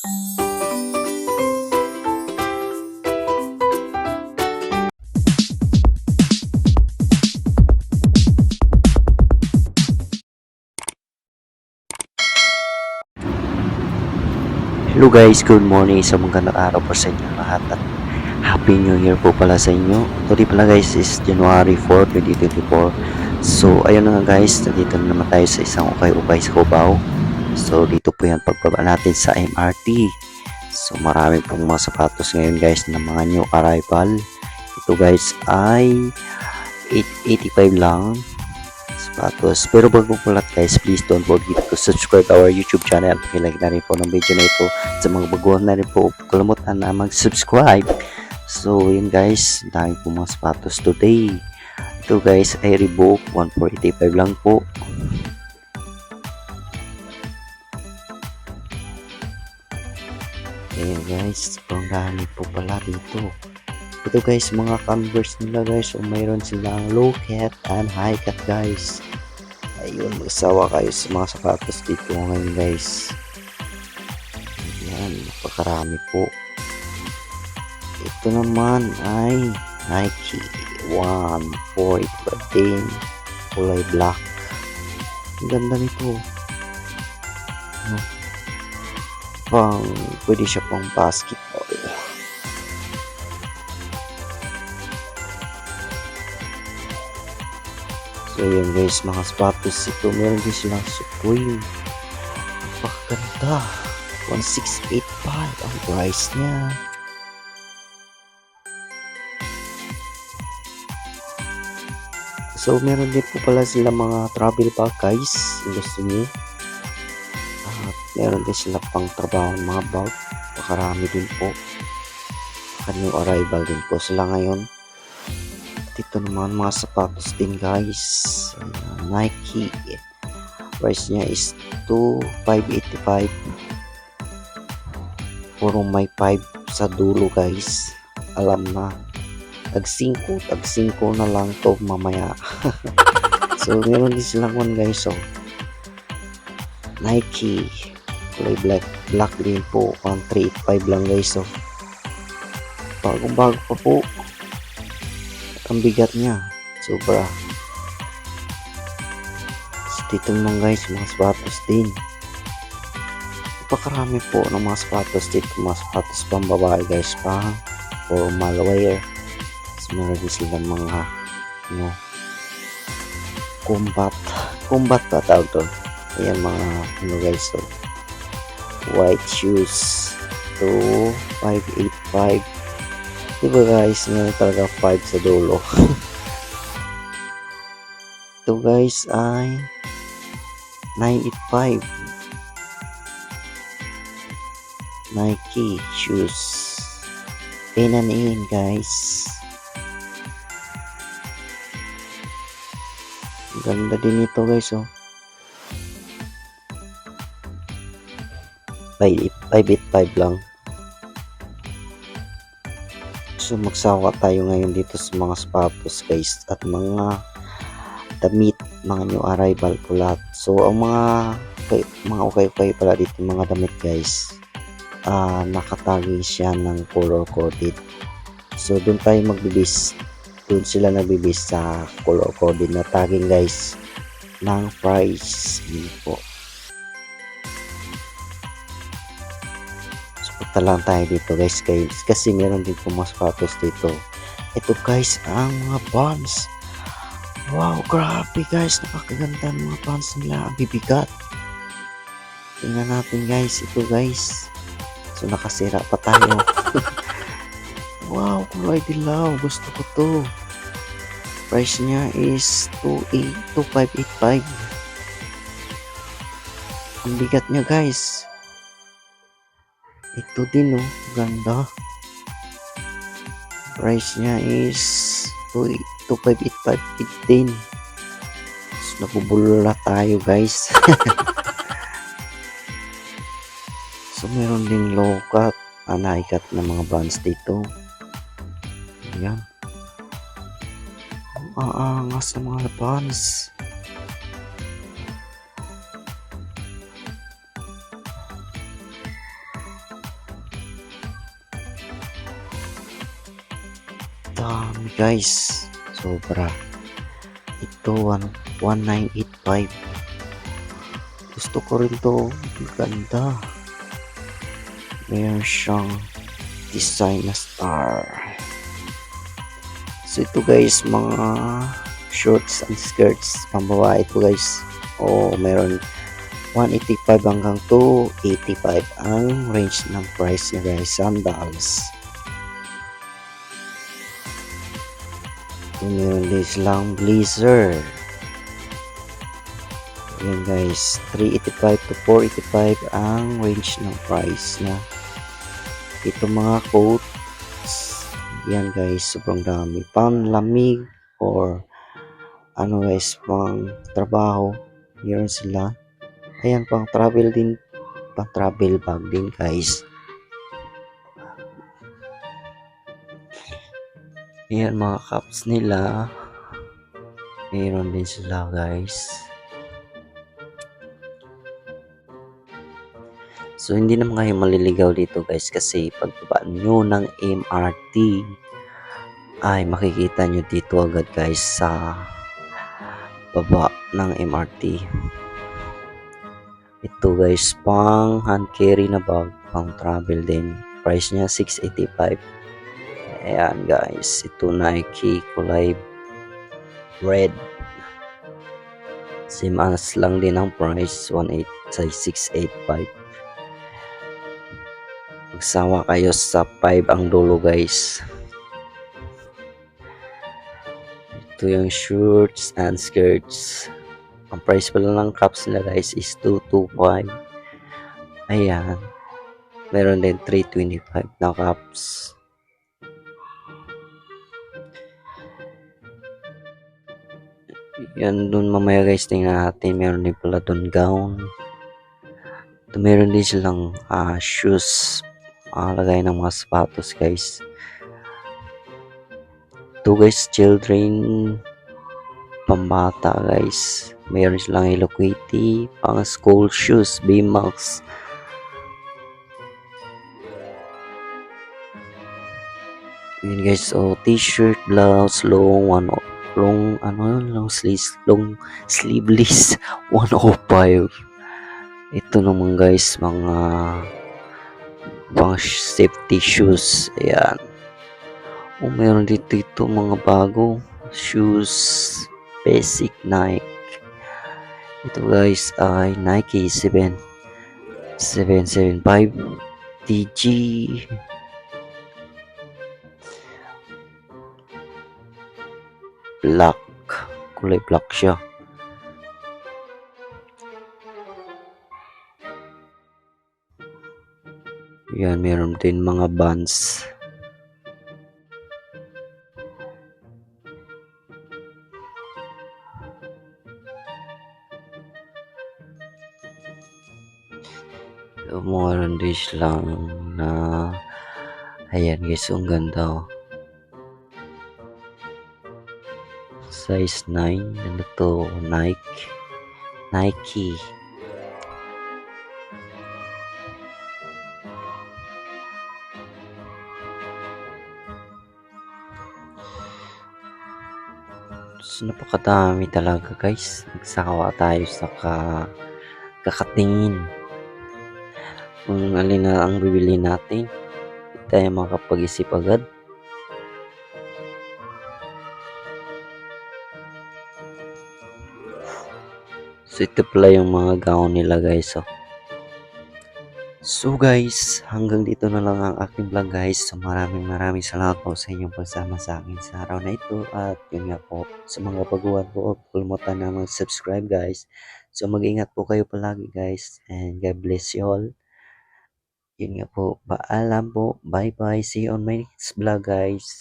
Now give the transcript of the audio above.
Hello guys, good morning. Sa magandang araw po sa inyo lahat at Happy New Year po pala sa inyo. Today pala guys is January 4, 2024. So ayun na nga guys, nandito na naman tayo sa isang ukay-ukay sa Cubao. So dito po yan pagbaba natin sa MRT. So marami pong mga sapatos ngayon guys ng mga new arrival. Ito guys ay 885 lang sapatos. Pero bago po lahat guys, please don't forget to subscribe our YouTube channel. Pakilike na rin po ng video na ito. Sa mga baguhan na rin po, kalimutan na mag-subscribe. So yun guys, dami po mga sapatos today. Ito guys ay Reebok 1485 lang po. Ayan guys, ang dami po pala dito. Ito guys, mga Converse nila guys. So mayroon silang low cut and high cut guys. Ayun, magsawa kayo sa mga sapatos dito ngayon guys. Ayan, napakarami po. Ito naman ay Nike 1415 kulay black. Ang ganda nito. Pwede siya pang basketball. So yun guys, mga sapatos ito. Meron din silang Supreme. Napakaganda. 1685 ang price niya. So meron din po pala sila mga travel bag guys. Gusto niyo. At meron din sila pang trabaho mga bag. Pakarami din po. Kanyang arrival din po sila ngayon. Dito naman mga sapatos din guys. Nike. Price niya is 2585. Puro may 5 sa dulo guys. Alam na. Tag 5 na lang to mamaya. So meron din silang one guys. So Nike. Kulay black din po. 1385 lang guys. So bagong bago pa po. Ang bigat niya, sobra. So, dito naman guys, mga sapatos din. Napakarami po ng mga sapatos dito. Mga sapatos pang babae guys, pang formal wear. So, meron din sila mga combat pa tawag doon. Ayan mga guys, so white shoes 2585. Diba guys, meron talaga 5 sa dulo. Ito guys ay 985 Nike shoes. In guys. Ganda din ito guys oh. 585 lang. So magsawa tayo ngayon dito sa mga sapatos guys at mga damit, mga new arrival po lahat. So ang mga okay pala dito mga damit guys, nakatagi siya ng color coded. So doon tayo magbibis, doon sila nagbibis sa color coded na tagging guys ng price din po. Punta lang tayo dito guys kasi meron din po mga sapatos dito. Ito guys ang mga Vans. Wow, grabe guys, napakaganda ng mga Vans nila. Ang bibigat. Tingnan natin guys, ito guys. So nakasira pa tayo. Wow, kulay dilaw, gusto ko to. Price niya is 2585. Ang bigat niya guys. Ito din oh, ganda. Price niya is 2585 din. So, nabubulala tayo guys. So meron din low cut, high cut na mga bands dito. Ayan. Ang aangas sa mga bands. Dami guys. Sobra. Ito 1985. Gusto ko rin to. Ang ganda. Meron siyang design na star. So ito guys, mga shorts and skirts pambabae ito guys. Meron 185 hanggang 285 ang range ng price niya guys. Sandals. Meron din silang blazer. Ayan guys, 385 to 485 ang range ng price niya. Ito mga coats. Yan guys, sobrang dami. Panlamig or ano guys, pang trabaho. Meron sila. Ayan, pang travel din. Pang travel bag din guys. Ayan mga cups nila. Meron din sila guys. So hindi naman kayo maliligaw dito guys kasi pagbaba nyo ng MRT ay makikita nyo dito agad guys sa baba ng MRT. Ito guys, pang hand carry na bag, pang travel din. Price niya 685. Ayan guys, ito Nike kulay red. Same as lang din ang price, 685. Magsawa kayo sa 5 ang dulo guys. Ito yung shorts and skirts. Ang price pala ng cups nila guys is 225. Ayan. Meron din 325 na cups. Yan dun mamaya guys, tingnan natin. Meron din pala dun gown. Ito meron din silang shoes. Lagay ng mga sapatos guys. Ito guys, children pambata guys. Meron silang Hello Kitty, pang school shoes, B-Max. Yun guys, t-shirt, blouse, long sleeveless 105. Ito naman guys, mga pang safety shoes. Ayan. Meron dito mga bago shoes, basic Nike. Ito guys ay Nike 775 TG. Black, kulay black siya. Yan, meron din mga bands. Meron din lang na ayan guys, ang ganda. Size 9. Ano to? Nike. So, napakadami talaga guys. Magsawa tayo sa kakatingin. Kung alin na ang bibili natin. Hindi tayo makapag-isip agad. So ito pala yung mga gown nila guys. So guys, hanggang dito na lang ang aking vlog guys. So maraming salamat po sa inyong pagsama sa akin sa araw na ito. At yun nga po, sa mga baguhan po, kalimutan na mag-subscribe guys. So mag-ingat po kayo palagi guys. And God bless you all. Yun nga po, paalam po. Bye bye. See you on my next vlog guys.